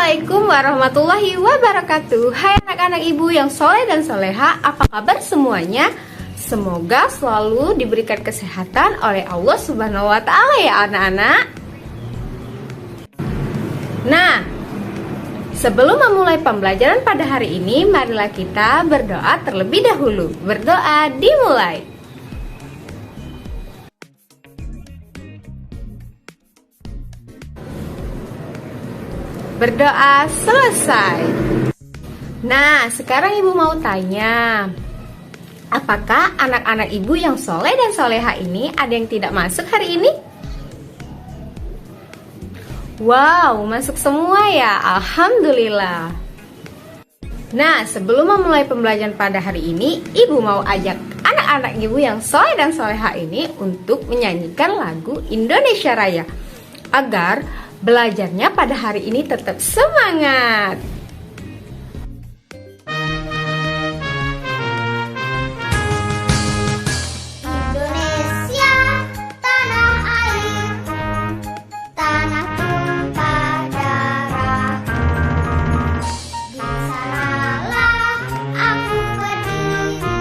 Assalamualaikum warahmatullahi wabarakatuh. Hai anak-anak ibu yang soleh dan soleha, apa kabar semuanya? Semoga selalu diberikan kesehatan oleh Allah Subhanahu wa Ta'ala ya anak-anak. Nah, sebelum memulai pembelajaran pada hari ini, marilah kita berdoa terlebih dahulu. Berdoa dimulai. Berdoa selesai. Nah, sekarang ibu mau tanya, apakah anak-anak ibu yang soleh dan soleha ini ada yang tidak masuk hari ini? Wow, masuk semua ya, alhamdulillah. Nah, sebelum memulai pembelajaran pada hari ini, ibu mau ajak anak-anak ibu yang soleh dan soleha ini untuk menyanyikan lagu Indonesia Raya agar belajarnya pada hari ini tetap semangat. Indonesia, tanah air, tanah tumpah darahku. Di sanalah aku berdiri,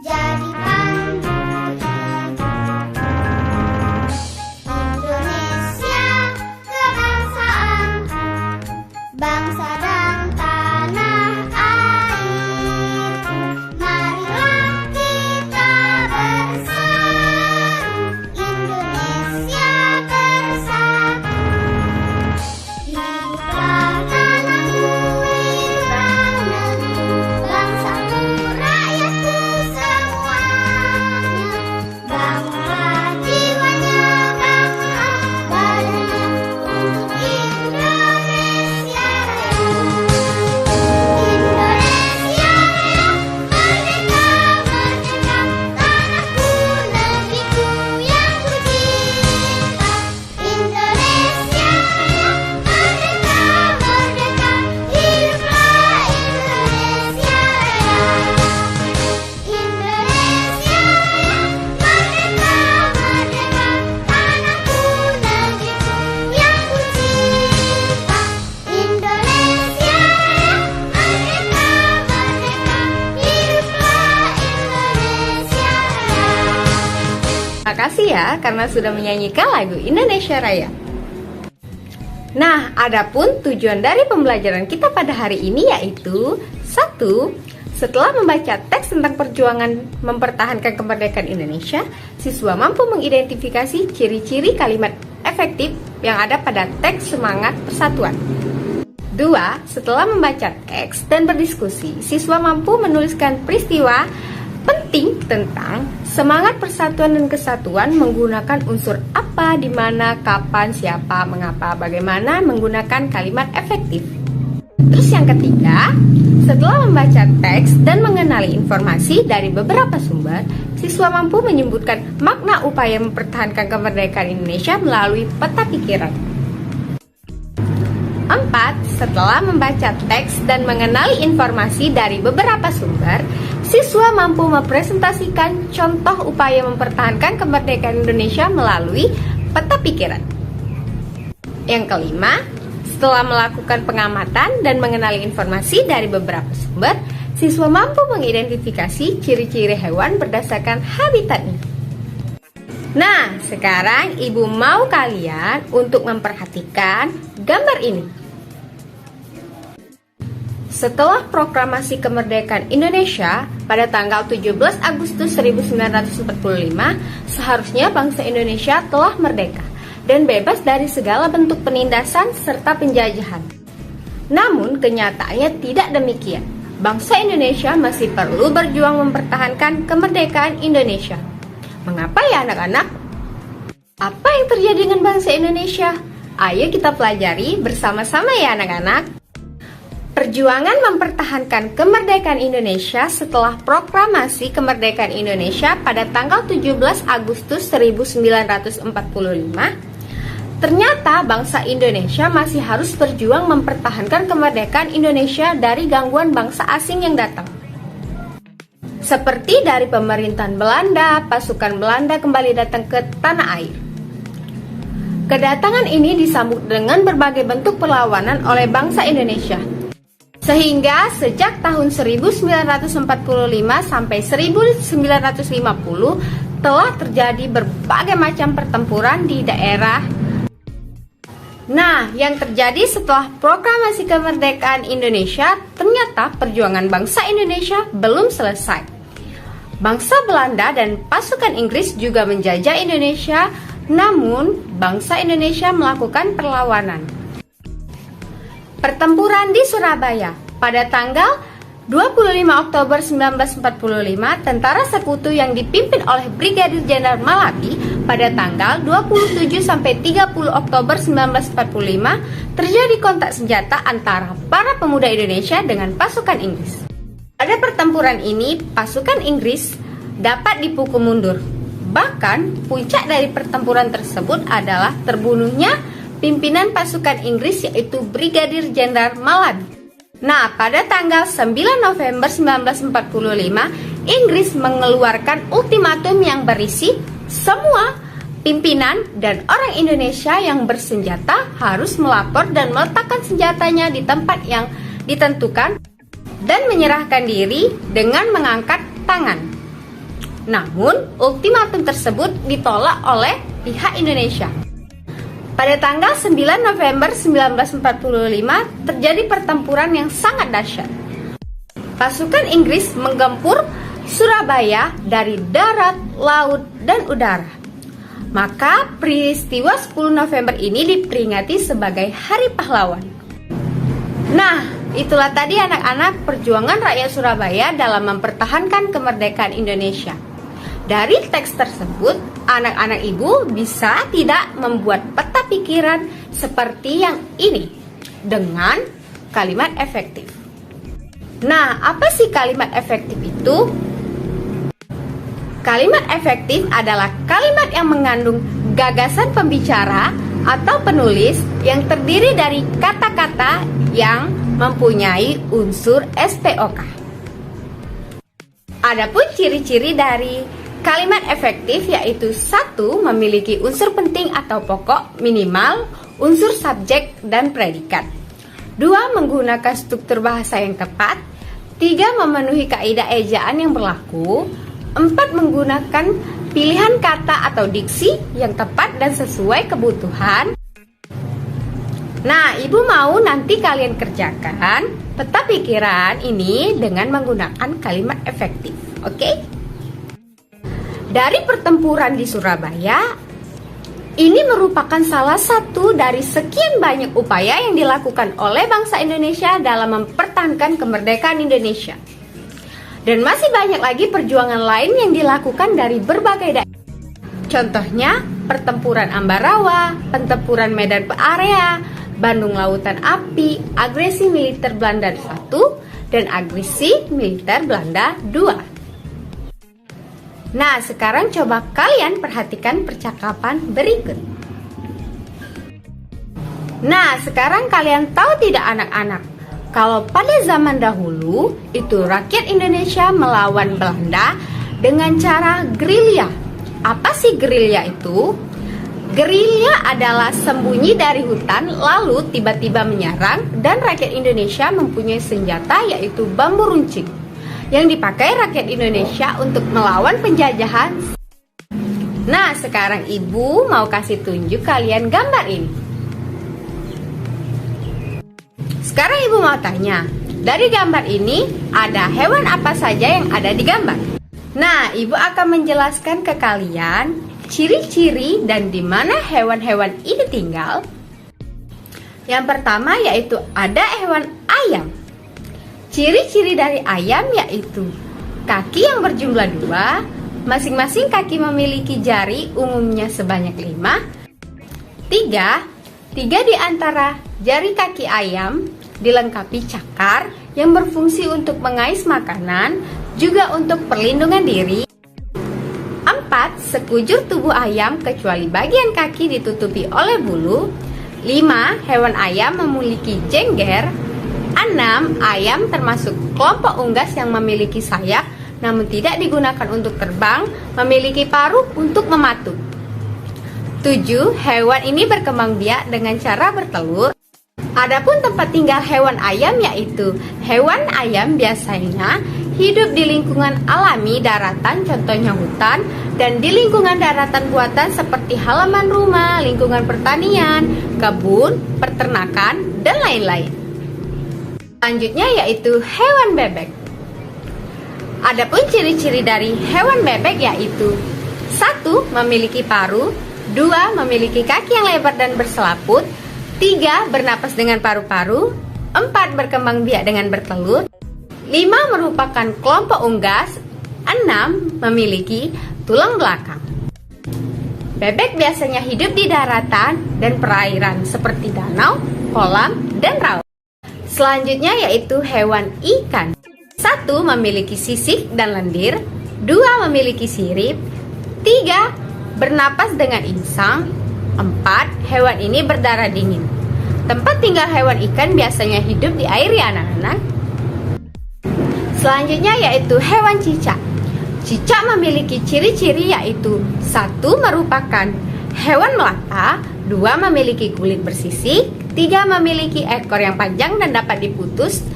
jadi pandu hidupku. Indonesia, kebangsaanku, bangsa dan tanah airku. Marilah kita berseru, Indonesia bersatu. Hiduplah tanahku, hiduplah negeri, bangsaku, rakyatku semuanya. Bangunlah jiwanya, bangunlah badannya untuk Indonesia Raya. Indonesia Raya, merdeka, merdeka, tanahku, negeriku yang ku cinta. Indonesia Raya, merdeka, merdeka, hiduplah Indonesia Raya. Indonesia Raya, merdeka, merdeka, tanahku, negeriku yang ku cinta. Indonesia Raya, merdeka, merdeka, hiduplah Indonesia Raya. Terima kasih ya karena sudah menyanyikan lagu Indonesia Raya. Nah, adapun tujuan dari pembelajaran kita pada hari ini yaitu 1. Setelah membaca teks tentang perjuangan mempertahankan kemerdekaan Indonesia, siswa mampu mengidentifikasi ciri-ciri kalimat efektif yang ada pada teks semangat persatuan. 2. Setelah membaca teks dan berdiskusi, siswa mampu menuliskan peristiwa penting tentang semangat persatuan dan kesatuan menggunakan unsur apa, di mana, kapan, siapa, mengapa, bagaimana menggunakan kalimat efektif. Terus yang ketiga, setelah membaca teks dan mengenali informasi dari beberapa sumber, siswa mampu menyebutkan makna upaya mempertahankan kemerdekaan Indonesia melalui peta pikiran. 4. Setelah membaca teks dan mengenali informasi dari beberapa sumber, siswa mampu mempresentasikan contoh upaya mempertahankan kemerdekaan Indonesia melalui peta pikiran. Yang kelima, setelah melakukan pengamatan dan mengenali informasi dari beberapa sumber, siswa mampu mengidentifikasi ciri-ciri hewan berdasarkan habitatnya. Nah, sekarang ibu mau kalian untuk memperhatikan gambar ini. Setelah proklamasi kemerdekaan Indonesia pada tanggal 17 Agustus 1945, seharusnya bangsa Indonesia telah merdeka dan bebas dari segala bentuk penindasan serta penjajahan. Namun, kenyataannya tidak demikian. Bangsa Indonesia masih perlu berjuang mempertahankan kemerdekaan Indonesia. Mengapa ya anak-anak? Apa yang terjadi dengan bangsa Indonesia? Ayo kita pelajari bersama-sama ya anak-anak. Perjuangan mempertahankan kemerdekaan Indonesia setelah proklamasi kemerdekaan Indonesia pada tanggal 17 Agustus 1945, ternyata bangsa Indonesia masih harus berjuang mempertahankan kemerdekaan Indonesia dari gangguan bangsa asing yang datang. Seperti dari pemerintahan Belanda, pasukan Belanda kembali datang ke tanah air. Kedatangan ini disambut dengan berbagai bentuk perlawanan oleh bangsa Indonesia. Sehingga sejak tahun 1945 sampai 1950 telah terjadi berbagai macam pertempuran di daerah. Nah, yang terjadi setelah proklamasi kemerdekaan Indonesia, ternyata perjuangan bangsa Indonesia belum selesai. Bangsa Belanda dan pasukan Inggris juga menjajah Indonesia, namun bangsa Indonesia melakukan perlawanan. Pertempuran di Surabaya pada tanggal 25 Oktober 1945, tentara sekutu yang dipimpin oleh Brigadir Jenderal Malabi pada tanggal 27 sampai 30 Oktober 1945 terjadi kontak senjata antara para pemuda Indonesia dengan pasukan Inggris. Pada pertempuran ini, pasukan Inggris dapat dipukul mundur. Bahkan, puncak dari pertempuran tersebut adalah terbunuhnya pimpinan pasukan Inggris yaitu Brigadir Jenderal Malabi. Nah, pada tanggal 9 November 1945, Inggris mengeluarkan ultimatum yang berisi semua pimpinan dan orang Indonesia yang bersenjata harus melapor dan meletakkan senjatanya di tempat yang ditentukan dan menyerahkan diri dengan mengangkat tangan. Namun, ultimatum tersebut ditolak oleh pihak Indonesia. Pada tanggal 9 November 1945 terjadi pertempuran yang sangat dahsyat. Pasukan Inggris menggempur Surabaya dari darat, laut, dan udara. Maka peristiwa 10 November ini diperingati sebagai Hari Pahlawan. Nah, itulah tadi anak-anak perjuangan rakyat Surabaya dalam mempertahankan kemerdekaan Indonesia. Dari teks tersebut, anak-anak ibu bisa tidak membuat peta pikiran seperti yang ini dengan kalimat efektif. Nah, apa sih kalimat efektif itu? Kalimat efektif adalah kalimat yang mengandung gagasan pembicara atau penulis yang terdiri dari kata-kata yang mempunyai unsur SPOK. Adapun ciri-ciri dari kalimat efektif yaitu 1. Memiliki unsur penting atau pokok minimal, unsur subjek dan predikat. 2. Menggunakan struktur bahasa yang tepat. 3. Memenuhi kaidah ejaan yang berlaku. 4. Menggunakan pilihan kata atau diksi yang tepat dan sesuai kebutuhan. Nah, ibu mau nanti kalian kerjakan peta pikiran ini dengan menggunakan kalimat efektif, oke? Dari pertempuran di Surabaya, ini merupakan salah satu dari sekian banyak upaya yang dilakukan oleh bangsa Indonesia dalam mempertahankan kemerdekaan Indonesia. Dan masih banyak lagi perjuangan lain yang dilakukan dari berbagai daerah. Contohnya, pertempuran Ambarawa, pertempuran Medan Area, Bandung Lautan Api, agresi militer Belanda I, dan agresi militer Belanda II. Nah, sekarang coba kalian perhatikan percakapan berikut. Nah, sekarang kalian tahu tidak anak-anak, kalau pada zaman dahulu itu rakyat Indonesia melawan Belanda dengan cara gerilya. Apa sih gerilya itu? Gerilya adalah sembunyi dari hutan lalu tiba-tiba menyerang, dan rakyat Indonesia mempunyai senjata yaitu bambu runcing yang dipakai rakyat Indonesia untuk melawan penjajahan. Nah, sekarang ibu mau kasih tunjuk kalian gambar ini. Sekarang ibu mau tanya, dari gambar ini ada hewan apa saja yang ada di gambar? Nah, ibu akan menjelaskan ke kalian ciri-ciri dan di mana hewan-hewan ini tinggal. Yang pertama yaitu ada hewan ayam. Ciri-ciri dari ayam yaitu kaki yang berjumlah 2, masing-masing kaki memiliki jari umumnya sebanyak 5. 3 di antara jari kaki ayam dilengkapi cakar yang berfungsi untuk mengais makanan, juga untuk perlindungan diri. 4. Sekujur tubuh ayam kecuali bagian kaki ditutupi oleh bulu. 5. Hewan ayam memiliki jengger. 6. Ayam termasuk kelompok unggas yang memiliki sayap namun tidak digunakan untuk terbang, memiliki paruh untuk mematuk. 7. Hewan ini berkembang biak dengan cara bertelur. Adapun tempat tinggal hewan ayam yaitu hewan ayam biasanya hidup di lingkungan alami daratan, contohnya hutan, dan di lingkungan daratan buatan seperti halaman rumah, lingkungan pertanian, kebun, peternakan, dan lain-lain. Selanjutnya yaitu hewan bebek. Adapun ciri-ciri dari hewan bebek yaitu 1. Memiliki paruh, 2. Memiliki kaki yang lebar dan berselaput, 3. Bernapas dengan paru-paru, 4. Berkembang biak dengan bertelur, 5. Merupakan kelompok unggas, 6. Memiliki tulang belakang. Bebek biasanya hidup di daratan dan perairan seperti danau, kolam, dan rawa. Selanjutnya yaitu hewan ikan. 1. Memiliki sisik dan lendir, 2. Memiliki sirip, 3. Bernapas dengan insang, 4. Hewan ini berdarah dingin. Tempat tinggal hewan ikan biasanya hidup di air ya anak-anak. Selanjutnya yaitu hewan cicak. Cicak memiliki ciri-ciri yaitu 1. Merupakan hewan melata, 2. Memiliki kulit bersisik, 3. Memiliki ekor yang panjang dan dapat diputus,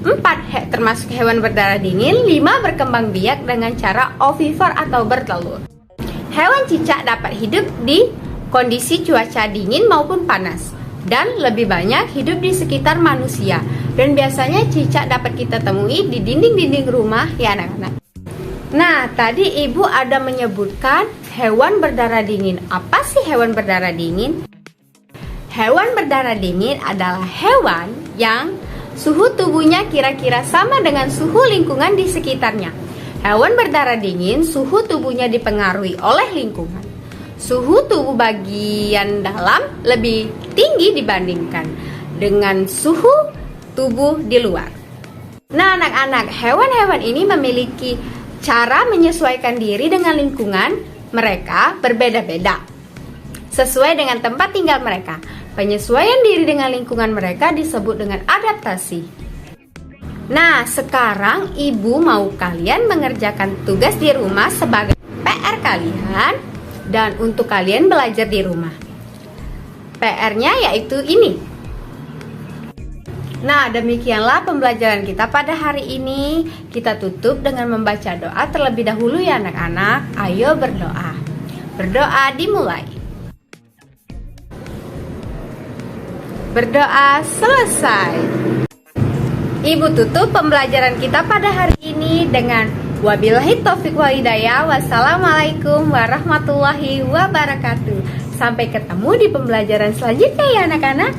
4. Termasuk hewan berdarah dingin, 5. Berkembang biak dengan cara ovivor atau bertelur. Hewan cicak dapat hidup di kondisi cuaca dingin maupun panas dan lebih banyak hidup di sekitar manusia. Dan biasanya cicak dapat kita temui di dinding-dinding rumah ya anak-anak. Nah, tadi ibu ada menyebutkan hewan berdarah dingin. Apa sih hewan berdarah dingin? Hewan berdarah dingin adalah hewan yang suhu tubuhnya kira-kira sama dengan suhu lingkungan di sekitarnya. Hewan berdarah dingin, suhu tubuhnya dipengaruhi oleh lingkungan. Suhu tubuh bagian dalam lebih tinggi dibandingkan dengan suhu tubuh di luar. Nah, anak-anak, hewan-hewan ini memiliki cara menyesuaikan diri dengan lingkungan mereka berbeda-beda. Sesuai dengan tempat tinggal mereka. Penyesuaian diri dengan lingkungan mereka disebut dengan adaptasi. Nah, sekarang ibu mau kalian mengerjakan tugas di rumah sebagai PR kalian dan untuk kalian belajar di rumah. PR-nya yaitu ini. Nah, demikianlah pembelajaran kita pada hari ini. Kita tutup dengan membaca doa terlebih dahulu ya anak-anak. Ayo berdoa. Berdoa dimulai. Berdoa selesai. Ibu tutup pembelajaran kita pada hari ini dengan wabillahi taufiq wal hidayah. Wassalamualaikum warahmatullahi wabarakatuh. Sampai ketemu di pembelajaran selanjutnya ya anak-anak.